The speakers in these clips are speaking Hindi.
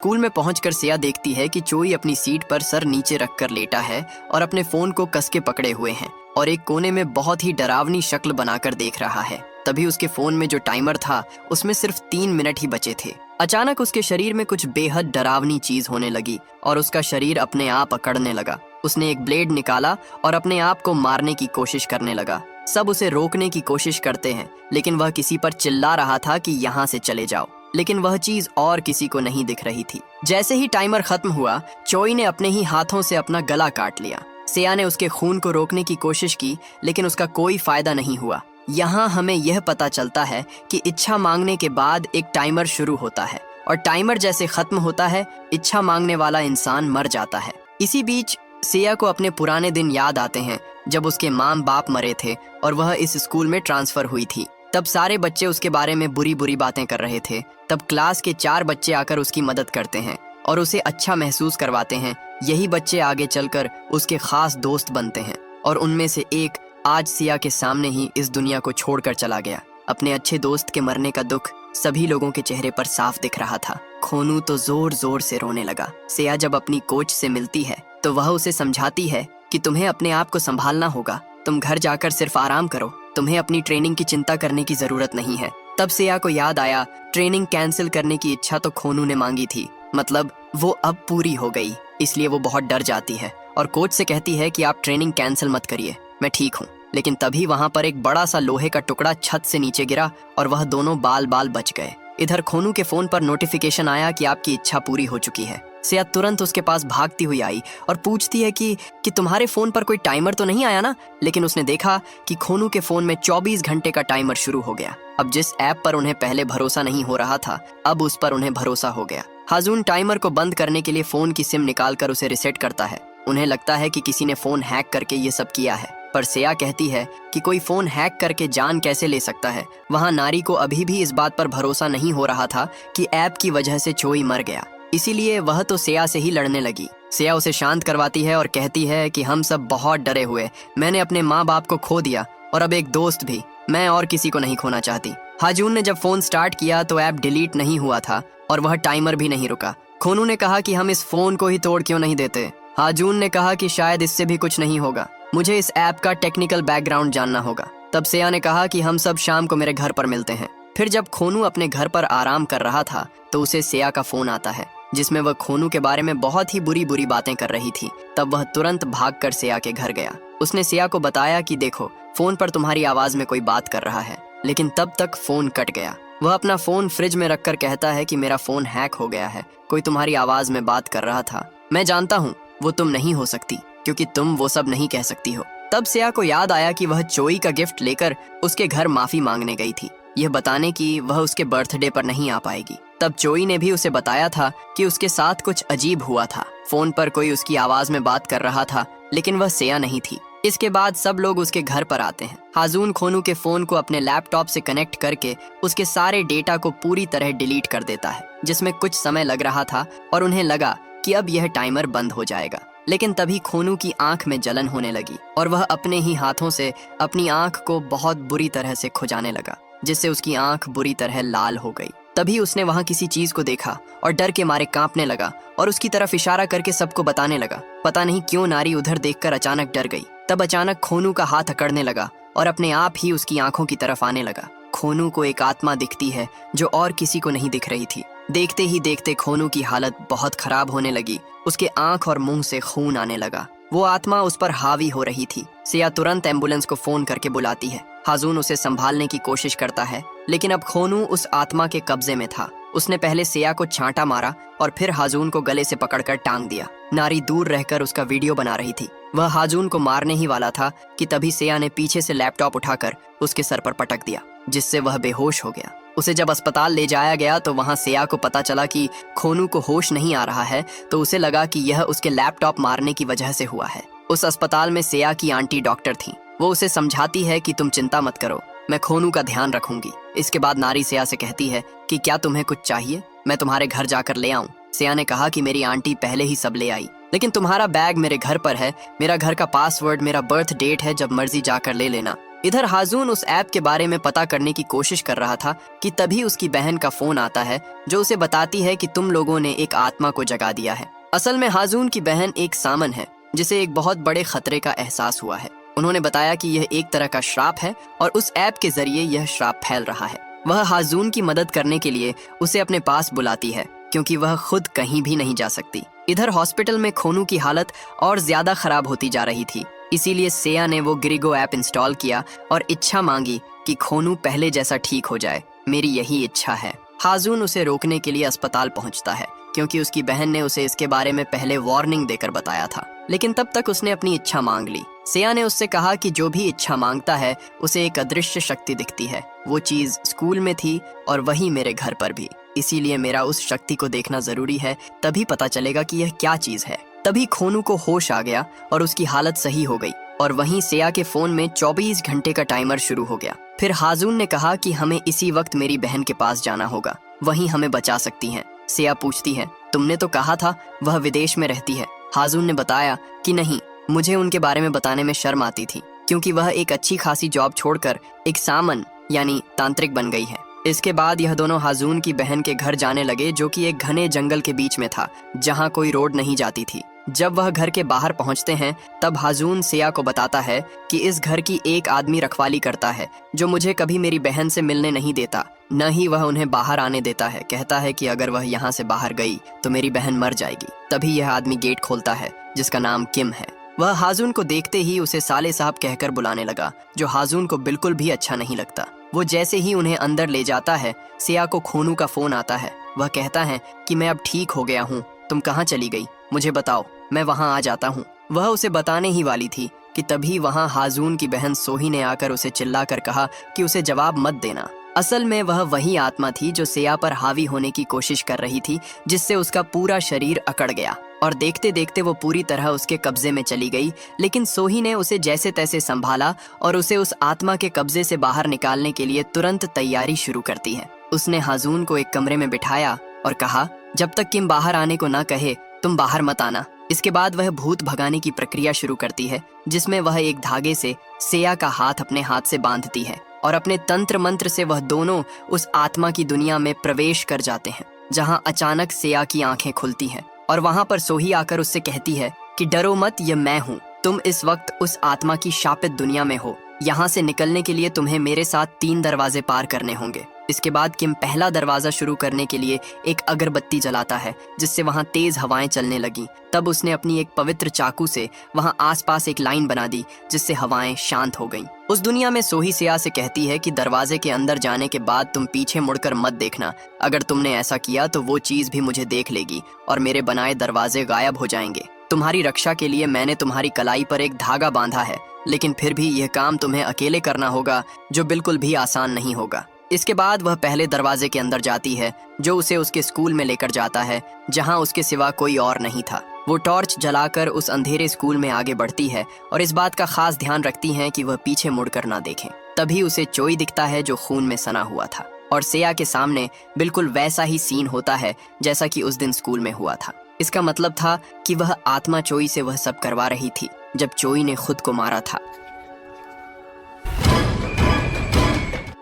स्कूल में पहुंचकर सिया देखती है कि चोई अपनी सीट पर सर नीचे रखकर लेटा है और अपने फोन को कस के पकड़े हुए हैं और एक कोने में बहुत ही डरावनी शक्ल बनाकर देख रहा है। तभी उसके फोन में जो टाइमर था उसमें सिर्फ 3 मिनट ही बचे थे। अचानक उसके शरीर में कुछ बेहद डरावनी चीज होने लगी और उसका शरीर अपने आप अकड़ने लगा। उसने एक ब्लेड निकाला और अपने आप को मारने की कोशिश करने लगा। सब उसे रोकने की कोशिश करते हैं, लेकिन वह किसी पर चिल्ला रहा था कि यहाँ से चले जाओ, लेकिन वह चीज और किसी को नहीं दिख रही थी। जैसे ही टाइमर खत्म हुआ, चोई ने अपने ही हाथों से अपना गला काट लिया। सिया ने उसके खून को रोकने की कोशिश की, लेकिन उसका कोई फायदा नहीं हुआ। यहाँ हमें यह पता चलता है कि इच्छा मांगने के बाद एक टाइमर शुरू होता है और टाइमर जैसे खत्म होता है, इच्छा मांगने वाला इंसान मर जाता है। इसी बीच सिया को अपने पुराने दिन याद आते हैं जब उसके माँ बाप मरे थे और वह इस स्कूल में ट्रांसफर हुई थी। तब सारे बच्चे उसके बारे में बुरी बुरी बातें कर रहे थे। तब क्लास के 4 बच्चे आकर उसकी मदद करते हैं और उसे अच्छा महसूस करवाते हैं। यही बच्चे आगे चलकर उसके खास दोस्त बनते हैं और उनमें से एक आज सिया के सामने ही इस दुनिया को छोड़कर चला गया। अपने अच्छे दोस्त के मरने का दुख सभी लोगों के चेहरे पर साफ दिख रहा था। खोनू तो जोर जोर से रोने लगा। सिया जब अपनी कोच से मिलती है तो वह उसे समझाती है कि तुम्हें अपने आप को संभालना होगा, तुम घर जाकर सिर्फ आराम करो, तुम्हें अपनी ट्रेनिंग की चिंता करने की जरूरत नहीं है। तब सिया को याद आया, ट्रेनिंग कैंसिल करने की इच्छा तो खोनू ने मांगी थी, मतलब वो अब पूरी हो गई। इसलिए वो बहुत डर जाती है और कोच से कहती है कि आप ट्रेनिंग कैंसिल मत करिए, मैं ठीक हूँ। लेकिन तभी वहां पर एक बड़ा सा लोहे का टुकड़ा छत से नीचे गिरा और वह दोनों बाल बाल बच गए। इधर खोनू के फोन पर नोटिफिकेशन आया कि आपकी इच्छा पूरी हो चुकी है। सिया तुरंत उसके पास भागती हुई आई और पूछती है कि तुम्हारे फोन पर कोई टाइमर तो नहीं आया ना। लेकिन उसने देखा कि खोनू के फोन में 24 घंटे का टाइमर शुरू हो गया। अब जिस ऐप पर उन्हें पहले भरोसा नहीं हो रहा था, अब उस पर उन्हें भरोसा हो गया। हाजून टाइमर को बंद करने के लिए फोन की सिम निकालकर उसे रिसेट करता है। उन्हें लगता है कि किसी ने फोन हैक करके ये सब किया है, पर सिया कहती है कि कोई फोन हैक करके जान कैसे ले सकता है। वहाँ नारी को अभी भी इस बात पर भरोसा नहीं हो रहा था कि ऐप की वजह से चोई मर गया, इसीलिए वह तो सिया से ही लड़ने लगी। सिया उसे शांत करवाती है और कहती है कि हम सब बहुत डरे हुए, मैंने अपने माँ बाप को खो दिया और अब एक दोस्त भी, मैं और किसी को नहीं खोना चाहती। हाजून ने जब फोन स्टार्ट किया तो ऐप डिलीट नहीं हुआ था और वह टाइमर भी नहीं रुका। खोनू ने कहा कि हम इस फोन को ही तोड़ क्यों नहीं देते। हाजून ने कहा कि शायद इससे भी कुछ नहीं होगा, मुझे इस ऐप का टेक्निकल बैकग्राउंड जानना होगा। तब सिया ने कहा कि हम सब शाम को मेरे घर पर मिलते हैं। फिर जब खोनू अपने घर पर आराम कर रहा था तो उसे सिया का फोन आता है, जिसमें वह खोनू के बारे में बहुत ही बुरी बुरी बातें कर रही थी। तब वह तुरंत भागकर सिया के घर गया। उसने सिया को बताया कि देखो, फोन पर तुम्हारी आवाज में कोई बात कर रहा है। लेकिन तब तक फोन कट गया। वह अपना फोन फ्रिज में रखकर कहता है कि मेरा फोन हैक हो गया है, कोई तुम्हारी आवाज में बात कर रहा था। मैं जानता हूँ वो तुम नहीं हो सकती, क्योंकि तुम वो सब नहीं कह सकती हो। तब सिया को याद आया कि वह चोई का गिफ्ट लेकर उसके घर माफी मांगने गई थी, यह बताने कि वह उसके बर्थडे पर नहीं आ पाएगी। तब चोई ने भी उसे बताया था कि उसके साथ कुछ अजीब हुआ था। फोन पर कोई उसकी आवाज में बात कर रहा था, लेकिन वह सिया नहीं थी। इसके बाद सब लोग उसके घर पर आते हैं। हाजून खोनू के फोन को अपने लैपटॉप से कनेक्ट करके उसके सारे डेटा को पूरी तरह डिलीट कर देता है, जिसमें कुछ समय लग रहा था और उन्हें लगा कि अब यह टाइमर बंद हो जाएगा। लेकिन तभी खोनू की आंख में जलन होने लगी और वह अपने ही हाथों से अपनी आंख को बहुत बुरी तरह से खुजाने लगा, जिससे उसकी आंख बुरी तरह लाल हो गई। तभी उसने वहां किसी चीज को देखा और डर के मारे कांपने लगा और उसकी तरफ इशारा करके सबको बताने लगा। पता नहीं क्यों नारी उधर देखकर अचानक डर गई। तब अचानक खोनू का हाथ अकड़ने लगा और अपने आप ही उसकी आंखों की तरफ आने लगा। खोनू को एक आत्मा दिखती है जो और किसी को नहीं दिख रही थी। देखते ही देखते खोनू की हालत बहुत खराब होने लगी। उसके आंख और मुंह से खून आने लगा। वो आत्मा उस पर हावी हो रही थी। सिया तुरंत एम्बुलेंस को फोन करके बुलाती है। हाजून उसे संभालने की कोशिश करता है, लेकिन अब खोनू उस आत्मा के कब्जे में था। उसने पहले सिया को छांटा मारा और फिर हाजून को गले से पकड़कर टांग दिया। नारी दूर रहकर उसका वीडियो बना रही थी। वह हाजून को मारने ही वाला था कि तभी सिया ने पीछे से लैपटॉप उठाकर उसके सर पर पटक दिया, जिससे वह बेहोश हो गया। उसे जब अस्पताल ले जाया गया तो वहां सिया को पता चला कि खोनू को होश नहीं आ रहा है, तो उसे लगा कि यह उसके लैपटॉप मारने की वजह से हुआ है। उस अस्पताल में सिया की आंटी डॉक्टर थी। वो उसे समझाती है कि तुम चिंता मत करो, मैं खोनू का ध्यान रखूंगी। इसके बाद नारी सिया से कहती है कि क्या तुम्हें कुछ चाहिए, मैं तुम्हारे घर जाकर ले आऊं। सिया ने कहा कि मेरी आंटी पहले ही सब ले आई, लेकिन तुम्हारा बैग मेरे घर पर है, मेरा घर का पासवर्ड, मेरा बर्थ डेट है, जब मर्जी जाकर ले लेना। इधर हाजून उस ऐप के बारे में पता करने की कोशिश कर रहा था कि तभी उसकी बहन का फोन आता है जो उसे बताती है कि तुम लोगों ने एक आत्मा को जगा दिया है। असल में हाजून की बहन एक सामन है जिसे एक बहुत बड़े खतरे का एहसास हुआ है। उन्होंने बताया कि यह एक तरह का श्राप है और उस ऐप के जरिए यह श्राप फैल रहा है। वह हाजून की मदद करने के लिए उसे अपने पास बुलाती है क्योंकि वह खुद कहीं भी नहीं जा सकती। इधर हॉस्पिटल में खोनू की हालत और ज्यादा खराब होती जा रही थी, इसीलिए सेया ने वो ग्रिगो ऐप इंस्टॉल किया और इच्छा मांगी कि खोनू पहले जैसा ठीक हो जाए। मेरी यही इच्छा है। हाजून उसे रोकने के लिए अस्पताल पहुंचता है क्योंकि उसकी बहन ने उसे इसके बारे में पहले वार्निंग देकर बताया था, लेकिन तब तक उसने अपनी इच्छा मांग ली। सेया ने उससे कहा कि जो भी इच्छा मांगता है उसे एक अदृश्य शक्ति दिखती है। वो चीज स्कूल में थी और वही मेरे घर पर भी, इसीलिए मेरा उस शक्ति को देखना जरूरी है, तभी पता चलेगा कि यह क्या चीज है। तभी खोनू को होश आ गया और उसकी हालत सही हो गई और वहीं सेया के फोन में 24 घंटे का टाइमर शुरू हो गया। फिर हाजून ने कहा कि हमें इसी वक्त मेरी बहन के पास जाना होगा, वहीं हमें बचा सकती हैं। सेया पूछती है, तुमने तो कहा था वह विदेश में रहती है। हाजून ने बताया कि नहीं, मुझे उनके बारे में बताने में शर्म आती थी क्योंकि वह एक अच्छी खासी जॉब छोड़कर एक सामन यानी तांत्रिक बन गई है। इसके बाद यह दोनों हाजून की बहन के घर जाने लगे जो कि एक घने जंगल के बीच में था जहां कोई रोड नहीं जाती थी। जब वह घर के बाहर पहुंचते हैं तब हाजून सेया को बताता है कि इस घर की एक आदमी रखवाली करता है जो मुझे कभी मेरी बहन से मिलने नहीं देता, न ही वह उन्हें बाहर आने देता है। कहता है कि अगर वह यहाँ से बाहर गई तो मेरी बहन मर जाएगी। तभी यह आदमी गेट खोलता है जिसका नाम किम है। वह हाजून को देखते ही उसे साले साहब कहकर बुलाने लगा, जो हाजून को बिल्कुल भी अच्छा नहीं लगता। वो जैसे ही उन्हें अंदर ले जाता है, सेया को खोनू का फोन आता है। वह कहता है कि मैं अब ठीक हो गया हूँ, तुम कहाँ चली गई, मुझे बताओ, मैं वहाँ आ जाता हूँ। वह उसे बताने ही वाली थी कि तभी वहाँ हाजून की बहन सोही ने आकर उसे चिल्लाकर कहा कि उसे जवाब मत देना। असल में वह वही आत्मा थी जो सेया पर हावी होने की कोशिश कर रही थी, जिससे उसका पूरा शरीर अकड़ गया और देखते देखते वो पूरी तरह उसके कब्जे में चली गई। लेकिन सोही ने उसे जैसे तैसे संभाला और उसे उस आत्मा के कब्जे से बाहर निकालने के लिए तुरंत तैयारी शुरू करती है। उसने हाजून को एक कमरे में बिठाया और कहा, जब तक किम बाहर आने को ना कहे तुम बाहर मत आना। इसके बाद वह भूत भगाने की प्रक्रिया शुरू करती है, जिसमें वह एक धागे से सेया का हाथ अपने हाथ से बांधती है और अपने तंत्र मंत्र से वह दोनों उस आत्मा की दुनिया में प्रवेश कर जाते हैं, जहां अचानक सेया की आंखें खुलती हैं और वहां पर सोही आकर उससे कहती है कि डरो मत, ये मैं हूँ, तुम इस वक्त उस आत्मा की शापित दुनिया में हो। यहाँ से निकलने के लिए तुम्हें मेरे साथ 3 दरवाजे पार करने होंगे। इसके बाद किम पहला दरवाजा शुरू करने के लिए एक अगरबत्ती जलाता है, जिससे वहां तेज हवाएं चलने लगी। तब उसने अपनी एक पवित्र चाकू से वहां आसपास एक लाइन बना दी, जिससे हवाएं शांत हो गईं। उस दुनिया में सोही सेया से कहती है कि दरवाजे के अंदर जाने के बाद तुम पीछे मुड़कर मत देखना। अगर तुमने ऐसा किया तो वो चीज भी मुझे देख लेगी और मेरे बनाए दरवाजे गायब हो जाएंगे। तुम्हारी रक्षा के लिए मैंने तुम्हारी कलाई पर एक धागा बांधा है, लेकिन फिर भी यह काम तुम्हें अकेले करना होगा, जो बिल्कुल भी आसान नहीं होगा। इसके बाद वह पहले दरवाजे के अंदर जाती है, जो उसे उसके स्कूल में लेकर जाता है, जहां उसके सिवा कोई और नहीं था। वो टॉर्च जलाकर उस अंधेरे स्कूल में आगे बढ़ती है और इस बात का खास ध्यान रखती है कि वह पीछे मुड़कर ना देखें। तभी उसे चोई दिखता है जो खून में सना हुआ था और सेया के सामने बिल्कुल वैसा ही सीन होता है जैसा कि उस दिन स्कूल में हुआ था। इसका मतलब था कि वह आत्मा चोई से वह सब करवा रही थी जब चोई ने खुद को मारा था।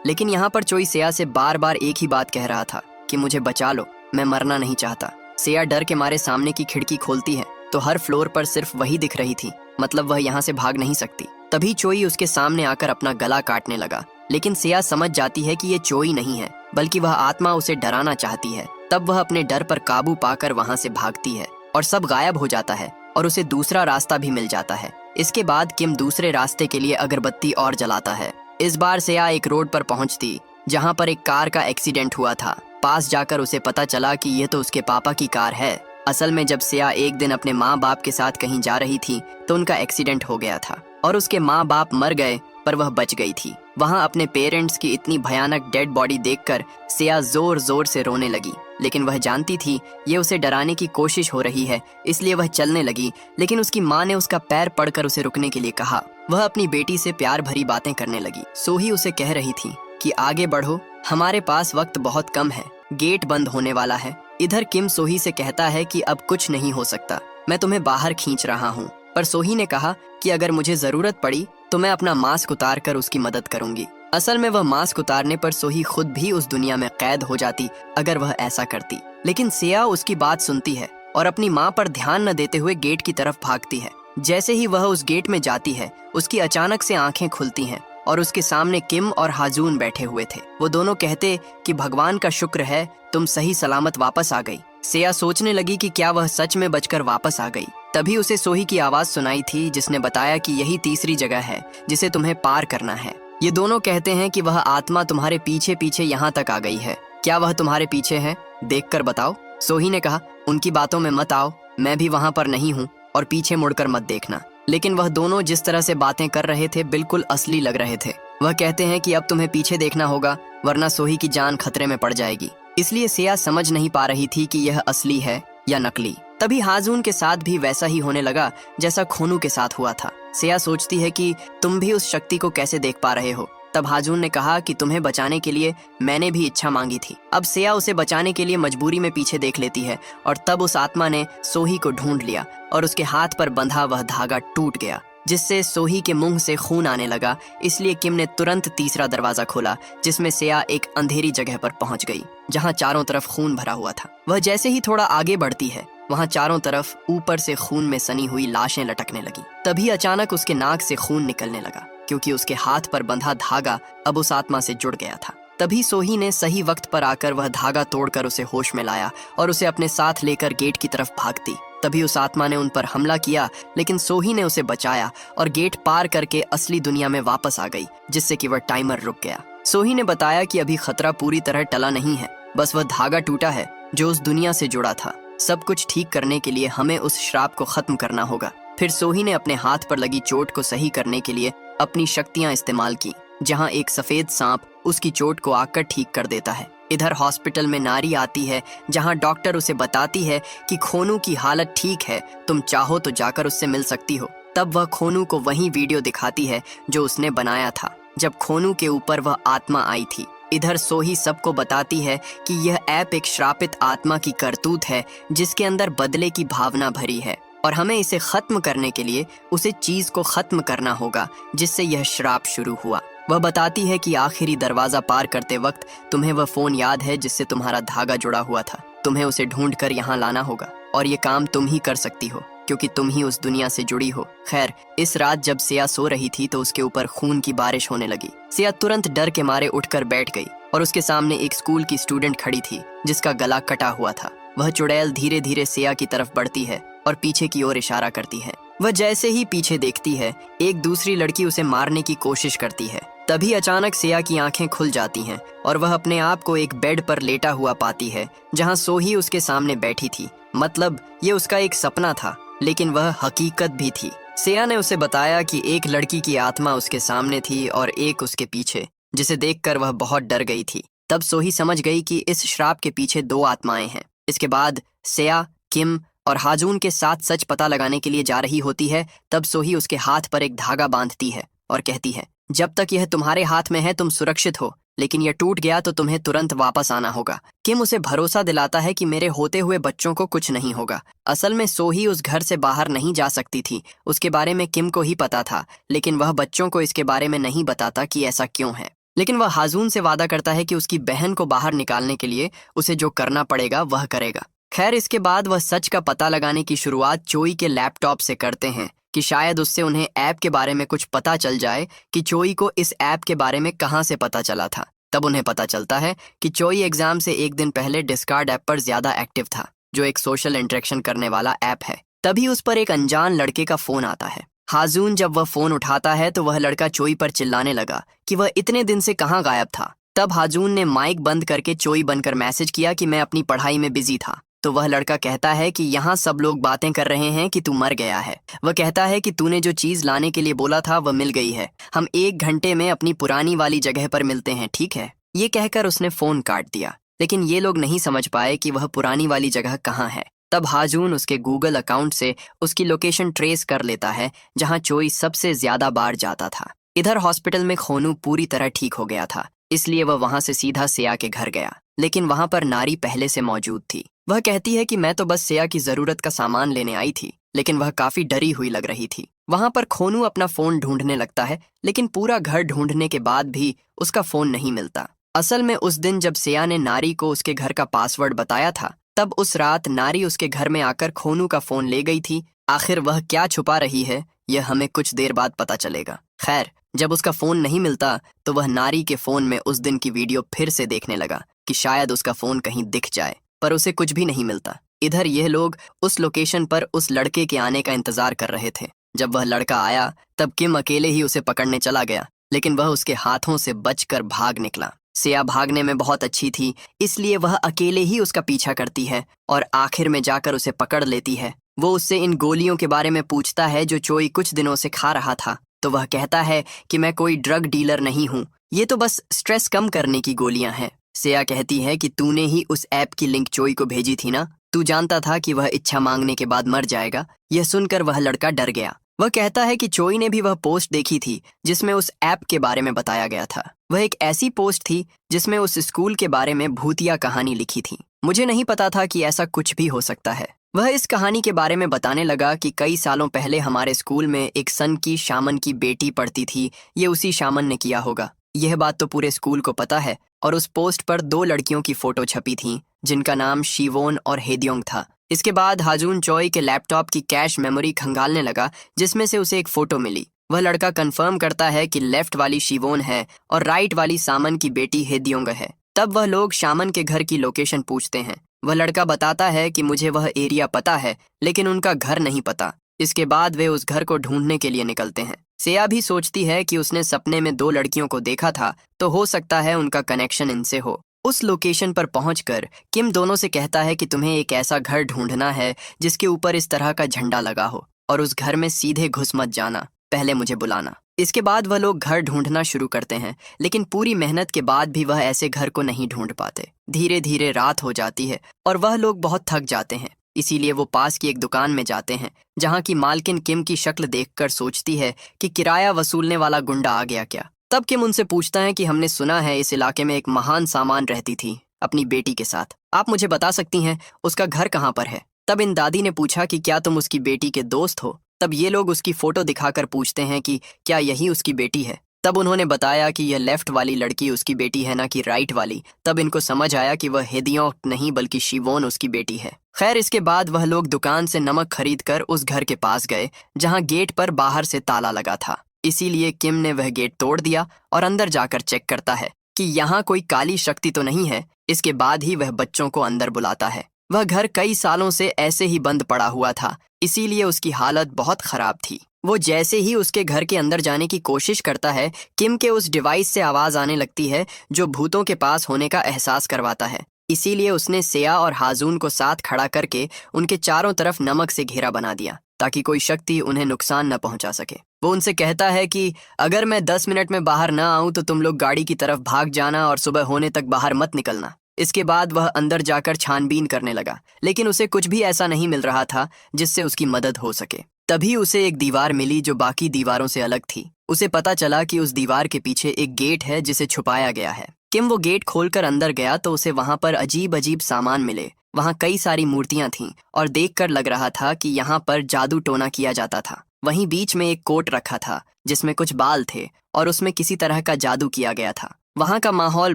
लेकिन यहाँ पर चोई सेया से बार बार एक ही बात कह रहा था कि मुझे बचा लो, मैं मरना नहीं चाहता। सेया डर के मारे सामने की खिड़की खोलती है तो हर फ्लोर पर सिर्फ वही दिख रही थी, मतलब वह यहाँ से भाग नहीं सकती। तभी चोई उसके सामने आकर अपना गला काटने लगा, लेकिन सेया समझ जाती है कि ये चोई नहीं है, बल्कि वह आत्मा उसे डराना चाहती है। तब वह अपने डर पर काबू पाकर वहाँ से भागती है और सब गायब हो जाता है और उसे दूसरा रास्ता भी मिल जाता है। इसके बाद किम दूसरे रास्ते के लिए अगरबत्ती और जलाता है। इस बार सेया एक रोड पर पहुंचती जहां पर एक कार का एक्सीडेंट हुआ था। पास जाकर उसे पता चला कि ये तो उसके पापा की कार है। असल में जब सेया एक दिन अपने माँ बाप के साथ कहीं जा रही थी तो उनका एक्सीडेंट हो गया था और उसके माँ बाप मर गए, पर वह बच गई थी। वहां अपने पेरेंट्स की इतनी भयानक डेड बॉडी देखकर सेया जोर जोर से रोने लगी, लेकिन वह जानती थी ये उसे डराने की कोशिश हो रही है, इसलिए वह चलने लगी। लेकिन उसकी माँ ने उसका पैर पकड़कर उसे रुकने के लिए कहा। वह अपनी बेटी से प्यार भरी बातें करने लगी। सोही उसे कह रही थी कि आगे बढ़ो, हमारे पास वक्त बहुत कम है, गेट बंद होने वाला है। इधर किम सोही से कहता है कि अब कुछ नहीं हो सकता, मैं तुम्हें बाहर खींच रहा हूँ, पर सोही ने कहा कि अगर मुझे जरूरत पड़ी तो मैं अपना मास्क उतार कर उसकी मदद करूंगी। असल में वह मास्क उतारने पर सोही खुद भी उस दुनिया में कैद हो जाती अगर वह ऐसा करती। लेकिन सेया उसकी बात सुनती है और अपनी माँ पर ध्यान न देते हुए गेट की तरफ भागती है। जैसे ही वह उस गेट में जाती है, उसकी अचानक से आंखें खुलती हैं और उसके सामने किम और हाजून बैठे हुए थे। वो दोनों कहते कि भगवान का शुक्र है तुम सही सलामत वापस आ गई। सेया सोचने लगी कि क्या वह सच में बचकर वापस आ गई। तभी उसे सोही की आवाज सुनाई थी जिसने बताया कि यही तीसरी जगह है जिसे तुम्हें पार करना है। ये दोनों कहते हैं कि वह आत्मा तुम्हारे पीछे पीछे यहाँ तक आ गई है। क्या वह तुम्हारे पीछे है? देखकर बताओ। सोही ने कहा, उनकी बातों में मत आओ, मैं भी वहाँ पर नहीं हूँ और पीछे मुड़कर मत देखना। लेकिन वह दोनों जिस तरह से बातें कर रहे थे बिल्कुल असली लग रहे थे। वह कहते हैं कि अब तुम्हें पीछे देखना होगा वरना सोही की जान खतरे में पड़ जाएगी। इसलिए सेया समझ नहीं पा रही थी कि यह असली है या नकली। तभी हाजून के साथ भी वैसा ही होने लगा जैसा खोनू के साथ हुआ था। सेया सोचती है कि तुम भी उस शक्ति को कैसे देख पा रहे हो। तब हाजून ने कहा कि तुम्हें बचाने के लिए मैंने भी इच्छा मांगी थी। अब सेया उसे बचाने के लिए मजबूरी में पीछे देख लेती है और तब उस आत्मा ने सोही को ढूंढ लिया और उसके हाथ पर बंधा वह धागा टूट गया जिससे सोही के मुंह से खून आने लगा। इसलिए किम ने तुरंत तीसरा दरवाजा खोला जिसमें सेया एक अंधेरी जगह पर पहुंच गई जहां चारों तरफ खून भरा हुआ था। वह जैसे ही थोड़ा आगे बढ़ती है वहां चारों तरफ ऊपर से खून में सनी हुई लाशें लटकने लगी। तभी अचानक उसके नाक से खून निकलने लगा क्योंकि उसके हाथ पर बंधा धागा अब उस आत्मा से जुड़ गया था। तभी सोही ने सही वक्त पर आकर वह धागा तोड़कर उसे होश में लाया और उसे अपने साथ लेकर गेट की तरफ भागती। तभी उस आत्मा ने उन पर हमला किया लेकिन सोही ने उसे बचाया और गेट पार करके असली दुनिया में वापस आ गई जिससे कि वह टाइमर रुक गया। सोही ने बताया कि अभी खतरा पूरी तरह टला नहीं है, बस वह धागा टूटा है जो उस दुनिया से जुड़ा था। सब कुछ ठीक करने के लिए हमें उस श्राप को खत्म करना होगा। फिर सोही ने अपने हाथ पर लगी चोट को सही करने के लिए अपनी शक्तियां इस्तेमाल की, जहां एक सफेद सांप उसकी चोट को आकर ठीक कर देता है। इधर हॉस्पिटल में नारी आती है जहां डॉक्टर उसे बताती है कि खोनू की हालत ठीक है, तुम चाहो तो जाकर उससे मिल सकती हो। तब वह खोनू को वही वीडियो दिखाती है जो उसने बनाया था जब खोनू के ऊपर वह आत्मा आई थी। इधर सोही सबको बताती है कि यह ऐप एक श्रापित आत्मा की करतूत है जिसके अंदर बदले की भावना भरी है और हमें इसे खत्म करने के लिए उसे चीज को खत्म करना होगा जिससे यह श्राप शुरू हुआ। वह बताती है कि आखिरी दरवाजा पार करते वक्त तुम्हें वह फोन याद है जिससे तुम्हारा धागा जुड़ा हुआ था। तुम्हें उसे ढूंढकर यहाँ लाना होगा और ये काम तुम ही कर सकती हो क्योंकि तुम ही उस दुनिया से जुड़ी हो। खैर, इस रात जब सेया सो रही थी तो उसके ऊपर खून की बारिश होने लगी। सेया तुरंत डर के मारे उठकर बैठ गई और उसके सामने एक स्कूल की स्टूडेंट खड़ी थी जिसका गला कटा हुआ था। वह चुड़ैल धीरे धीरे सेया की तरफ बढ़ती है और पीछे की ओर इशारा करती है। वह जैसे ही पीछे देखती है एक दूसरी लड़की उसे मारने की कोशिश करती है। तभी अचानक सेया की आंखें खुल जाती हैं और वह अपने आप को एक बेड पर लेटा हुआ पाती है जहां सोही उसके सामने बैठी थी। मतलब ये उसका एक सपना था लेकिन वह हकीकत भी थी। सेया ने उसे बताया कि एक लड़की की आत्मा उसके सामने थी और एक उसके पीछे, जिसे देखकर वह बहुत डर गई थी। तब सोही समझ गई कि इस श्राप के पीछे दो आत्माएं हैं। इसके बाद सेया, किम और हाजून के साथ सच पता लगाने के लिए जा रही होती है। तब सोही उसके हाथ पर एक धागा बांधती है और कहती है, जब तक यह तुम्हारे हाथ में है तुम सुरक्षित हो, लेकिन यह टूट गया तो तुम्हें तुरंत वापस आना होगा। किम उसे भरोसा दिलाता है कि मेरे होते हुए बच्चों को कुछ नहीं होगा। असल में सोही उस घर से बाहर नहीं जा सकती थी। उसके बारे में किम को ही पता था, लेकिन वह बच्चों को इसके बारे में नहीं बताता कि ऐसा क्यों है। लेकिन वह हाजून से वादा करता है कि उसकी बहन को बाहर निकालने के लिए उसे जो करना पड़ेगा वह करेगा। खैर, इसके बाद वह सच का पता लगाने की शुरुआत चोई के लैपटॉप से करते हैं कि शायद उससे उन्हें ऐप के बारे में कुछ पता चल जाए कि चोई को इस ऐप के बारे में कहाँ से पता चला था। तब उन्हें पता चलता है कि चोई एग्जाम से एक दिन पहले डिस्कार्ड ऐप पर ज्यादा एक्टिव था, जो एक सोशल इंटरेक्शन करने वाला ऐप है। तभी उस पर एक अनजान लड़के का फोन आता है। हाजून जब वह फोन उठाता है तो वह लड़का चोई पर चिल्लाने लगा कि वह इतने दिन से कहाँ गायब था। तब हाजून ने माइक बंद करके चोई बनकर मैसेज किया कि मैं अपनी पढ़ाई में बिजी था। तो वह लड़का कहता है कि यहाँ सब लोग बातें कर रहे हैं कि तू मर गया है। वह कहता है कि तूने जो चीज लाने के लिए बोला था वह मिल गई है। हम 1 घंटे में अपनी पुरानी वाली जगह पर मिलते हैं, ठीक है? ये कहकर उसने फोन काट दिया। लेकिन ये लोग नहीं समझ पाए कि वह पुरानी वाली जगह कहाँ है। तब हाजून उसके गूगल अकाउंट से उसकी लोकेशन ट्रेस कर लेता है जहाँ चोई सबसे ज्यादा बार जाता था। इधर हॉस्पिटल में खोनू पूरी तरह ठीक हो गया था, इसलिए वह वहां से सीधा सेया के घर गया। लेकिन वहां पर नारी पहले से मौजूद थी। वह कहती है कि मैं तो बस सेया की जरूरत का सामान लेने आई थी, लेकिन वह काफी डरी हुई लग रही थी। वहां पर खोनू अपना फोन ढूंढने लगता है, लेकिन पूरा घर ढूंढने के बाद भी उसका फोन नहीं मिलता। असल में उस दिन जब सेया ने नारी को उसके घर का पासवर्ड बताया था, तब उस रात नारी उसके घर में आकर खोनू का फोन ले गई थी। आखिर वह क्या छुपा रही है, यह हमें कुछ देर बाद पता चलेगा। खैर, जब उसका फोन नहीं मिलता तो वह नारी के फोन में उस दिन की वीडियो फिर से देखने लगा कि शायद उसका फोन कहीं दिख जाए, पर उसे कुछ भी नहीं मिलता। इधर यह लोग उस लोकेशन पर उस लड़के के आने का इंतजार कर रहे थे। जब वह लड़का आया तब किम अकेले ही उसे पकड़ने चला गया, लेकिन वह उसके हाथों से बचकर भाग निकला। सेया भागने में बहुत अच्छी थी, इसलिए वह अकेले ही उसका पीछा करती है और आखिर में जाकर उसे पकड़ लेती है। वो उससे इन गोलियों के बारे में पूछता है जो चोई कुछ दिनों से खा रहा था, तो वह कहता है कि मैं कोई ड्रग डीलर नहीं हूँ, ये तो बस स्ट्रेस कम करने की गोलियां हैं। सेया कहती है कि तूने ही उस ऐप की लिंक चोई को भेजी थी ना, तू जानता था कि वह इच्छा मांगने के बाद मर जाएगा। यह सुनकर वह लड़का डर गया। वह कहता है कि चोई ने भी वह पोस्ट देखी थी जिसमें उस ऐप के बारे में बताया गया था। वह एक ऐसी पोस्ट थी जिसमें उस स्कूल के बारे में भूतिया कहानी लिखी थी। मुझे नहीं पता था कि ऐसा कुछ भी हो सकता है। वह इस कहानी के बारे में बताने लगा कि कई सालों पहले हमारे स्कूल में एक सन की शामन की बेटी पढ़ती थी, ये उसी शामन ने किया होगा। यह बात तो पूरे स्कूल को पता है। और उस पोस्ट पर 2 लड़कियों की फोटो छपी थी जिनका नाम शिवोन और हेदियोंग था। इसके बाद हाजून चोई के लैपटॉप की कैश मेमोरी खंगालने लगा, जिसमें से उसे एक फोटो मिली। वह लड़का कंफर्म करता है कि लेफ्ट वाली शिवोन है और राइट वाली सामन की बेटी हेदियोंग है। तब वह लोग शामन के घर की लोकेशन पूछते हैं। वह लड़का बताता है कि मुझे वह एरिया पता है, लेकिन उनका घर नहीं पता। इसके बाद वे उस घर को ढूंढने के लिए निकलते हैं। सेया भी सोचती है कि उसने सपने में 2 लड़कियों को देखा था, तो हो सकता है उनका कनेक्शन इनसे हो। उस लोकेशन पर पहुंचकर किम दोनों से कहता है कि तुम्हें एक ऐसा घर ढूंढना है जिसके ऊपर इस तरह का झंडा लगा हो, और उस घर में सीधे घुस मत जाना, पहले मुझे बुलाना। इसके बाद वह लोग घर ढूंढना शुरू करते हैं, लेकिन पूरी मेहनत के बाद भी वह ऐसे घर को नहीं ढूंढ पाते। धीरे धीरे रात हो जाती है और वह लोग बहुत थक जाते हैं, इसीलिए वो पास की एक दुकान में जाते हैं, जहाँ की मालकिन किम की शक्ल देखकर सोचती है कि किराया वसूलने वाला गुंडा आ गया क्या। तब किम उनसे पूछता है कि हमने सुना है इस इलाके में एक महान सामान रहती थी अपनी बेटी के साथ, आप मुझे बता सकती हैं उसका घर कहाँ पर है। तब इन दादी ने पूछा कि क्या तुम उसकी बेटी के दोस्त हो। तब ये लोग उसकी फोटो दिखाकर पूछते हैं कि क्या यही उसकी बेटी है। तब उन्होंने बताया कि यह लेफ्ट वाली लड़की उसकी बेटी है, ना कि राइट वाली। तब इनको समझ आया कि वह हेदियों नहीं बल्कि शिवोन उसकी बेटी है। खैर, इसके बाद वह लोग दुकान से नमक खरीदकर उस घर के पास गए जहां गेट पर बाहर से ताला लगा था। इसीलिए किम ने वह गेट तोड़ दिया और अंदर जाकर चेक करता है कि यहाँ कोई काली शक्ति तो नहीं है। इसके बाद ही वह बच्चों को अंदर बुलाता है। वह घर कई सालों से ऐसे ही बंद पड़ा हुआ था, इसीलिए उसकी हालत बहुत खराब थी। वो जैसे ही उसके घर के अंदर जाने की कोशिश करता है, किम के उस डिवाइस से आवाज आने लगती है जो भूतों के पास होने का एहसास करवाता है। इसीलिए उसने सेया और हाजून को साथ खड़ा करके उनके चारों तरफ नमक से घेरा बना दिया, ताकि कोई शक्ति उन्हें नुकसान न पहुंचा सके। वो उनसे कहता है कि अगर मैं 10 मिनट में बाहर न आऊं तो तुम लोग गाड़ी की तरफ भाग जाना और सुबह होने तक बाहर मत निकलना। इसके बाद वह अंदर जाकर छानबीन करने लगा, लेकिन उसे कुछ भी ऐसा नहीं मिल रहा था जिससे उसकी मदद हो सके। तभी उसे एक दीवार मिली जो बाकी दीवारों से अलग थी। उसे पता चला कि उस दीवार के पीछे एक गेट है जिसे छुपाया गया है। किम वो गेट खोलकर अंदर गया तो उसे वहां पर अजीब अजीब सामान मिले। वहां कई सारी मूर्तियां थीं और देखकर लग रहा था कि यहाँ पर जादू टोना किया जाता था। वहीं बीच में एक कोट रखा था जिसमें कुछ बाल थे और उसमें किसी तरह का जादू किया गया था। वहां का माहौल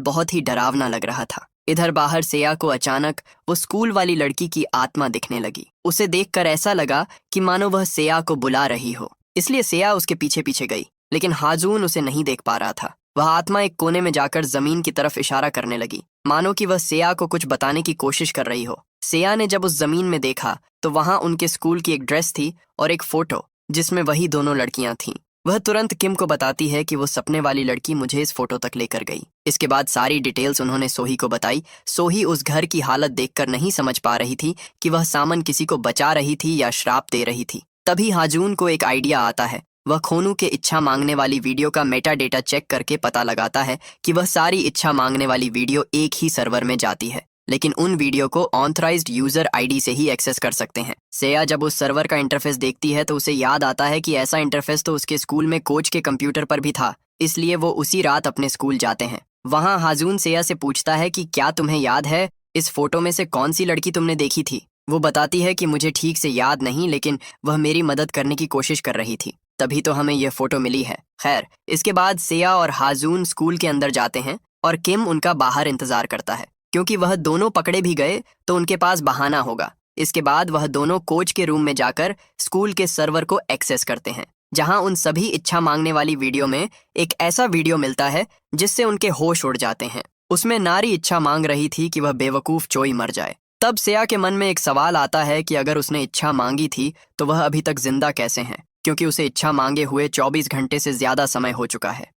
बहुत ही डरावना लग रहा था। इधर बाहर सेया को अचानक वो स्कूल वाली लड़की की आत्मा दिखने लगी। उसे देखकर ऐसा लगा कि मानो वह सेया को बुला रही हो, इसलिए सेया उसके पीछे पीछे गई, लेकिन हाजून उसे नहीं देख पा रहा था। वह आत्मा एक कोने में जाकर जमीन की तरफ इशारा करने लगी, मानो कि वह सेया को कुछ बताने की कोशिश कर रही हो। सेया ने जब उस जमीन में देखा तो वहां उनके स्कूल की एक ड्रेस थी और एक फोटो जिसमें वही दोनों लड़कियां थीं। वह तुरंत किम को बताती है कि वो सपने वाली लड़की मुझे इस फोटो तक लेकर गई। इसके बाद सारी डिटेल्स उन्होंने सोही को बताई। सोही उस घर की हालत देखकर नहीं समझ पा रही थी कि वह सामन किसी को बचा रही थी या श्राप दे रही थी। तभी हाजून को एक आइडिया आता है। वह खोनू के इच्छा मांगने वाली वीडियो का मेटा डेटा चेक करके पता लगाता है कि वह सारी इच्छा मांगने वाली वीडियो एक ही सर्वर में जाती है, लेकिन उन वीडियो को ऑथराइज्ड यूजर आईडी से ही एक्सेस कर सकते हैं। सेया जब उस सर्वर का इंटरफेस देखती है तो उसे याद आता है कि ऐसा इंटरफेस तो उसके स्कूल में कोच के कंप्यूटर पर भी था, इसलिए वो उसी रात अपने स्कूल जाते हैं। वहां हाजून सेया से पूछता है कि क्या तुम्हें याद है इस फोटो में से कौन सी लड़की तुमने देखी थी। वो बताती है कि मुझे ठीक से याद नहीं, लेकिन वह मेरी मदद करने की कोशिश कर रही थी, तभी तो हमें यह फोटो मिली है। खैर, इसके बाद सिया और हाजून स्कूल के अंदर जाते हैं और किम उनका बाहर इंतजार करता है, क्योंकि वह दोनों पकड़े भी गए तो उनके पास बहाना होगा। इसके बाद वह दोनों कोच के रूम में जाकर स्कूल के सर्वर को एक्सेस करते हैं, जहां उन सभी इच्छा मांगने वाली वीडियो में एक ऐसा वीडियो मिलता है जिससे उनके होश उड़ जाते हैं। उसमें नारी इच्छा मांग रही थी कि वह बेवकूफ चोई मर जाए। तब सिया के मन में एक सवाल आता है कि अगर उसने इच्छा मांगी थी तो वह अभी तक जिंदा कैसे हैं, क्योंकि उसे इच्छा मांगे हुए 24 घंटे से ज्यादा समय हो चुका है।